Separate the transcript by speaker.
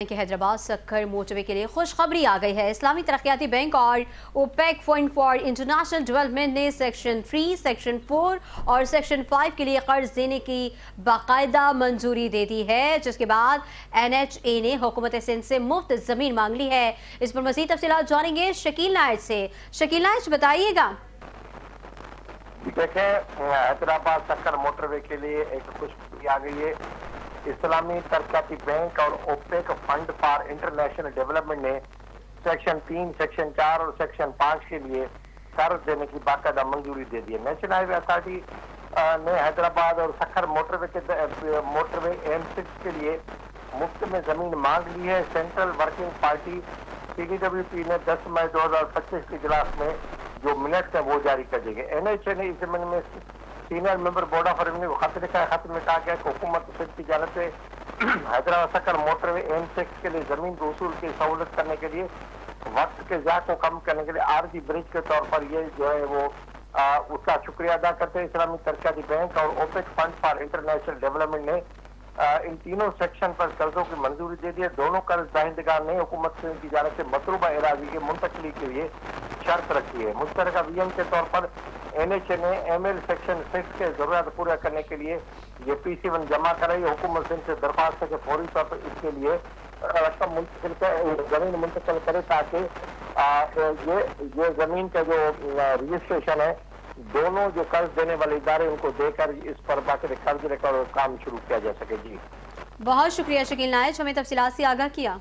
Speaker 1: कि हैदराबाद सक्कर मोटरवे के लिए खुशखबरी आ गई है। इस्लामी तरक्याती बैंक और OPEC fund for international development ने सेक्शन 3, सेक्शन 4 और सेक्शन 5 के लिए कर्ज देने की बाकायदा मंजूरी दे दी है, जिसके बाद NHA ने हुकूमत सिंध से मुफ्त जमीन मांग ली है। इस पर मजीद तफसीलात जानेंगे शकील नायज से। शकील नायज, बताइएगा।
Speaker 2: देखें, हैदराबाद सक्कर मोटरवे के लिए एक खुशखबरी आ गई है। इस्लामी तरक्याती बैंक और OPEC fund for international development ने सेक्शन 3, सेक्शन 4 और सेक्शन 5 के लिए कर्ज देने की बाकायदा मंजूरी दे दी है। नेशनल हाईवे अथॉरिटी ने हैदराबाद और सक्कर मोटरवे M6 के लिए मुफ्त में जमीन मांग ली है। सेंट्रल वर्किंग पार्टी CDWP ने 10 मई 2025 के इजलास में जो मिनट्स है वो जारी कर देंगे। NHA ने इस जमीन में senior member board of revenue को खत लिखा है। खत में कहा गया कि हुकूमत सिंध की जानिब से हैदराबाद सक्कर मोटरवे M6 के लिए जमीन को वसूल की सहूलत करने के लिए वक्त के ज़ाया को कम करने के लिए आरजी ब्रिज के तौर पर ये जो है वो उसका शुक्रिया अदा करते हैं। इस्लामी तरक्याती बैंक और OPEC fund for international development ने इन तीनों सेक्शन पर कर्जों की मंजूरी दे दी है। दोनों कर्ज दाहिंदगार ने हुकूमत सिंध की जानिब से मतलूबा एराजी की मुंतकली के लिए शर्त रखी है। मुश्तरका VM के तौर पर NHA ने ML सेक्शन 6 के जरूरत पूरा करने के लिए ये PC1 जमा कराई। हुकूमत सिंध से दरख्वास्त है कि फौरी तौर पर इसके लिए रकम मुंतकिल जमीन मुंतकिल करे ताकि ये जमीन का जो रजिस्ट्रेशन है दोनों जो कर्ज देने वाले इदारे उनको देकर इस पर बाकी कर्ज लेकर काम शुरू किया जा सके। जी
Speaker 1: बहुत शुक्रिया शकील नायज, हमें तफसीलात से आगाह किया।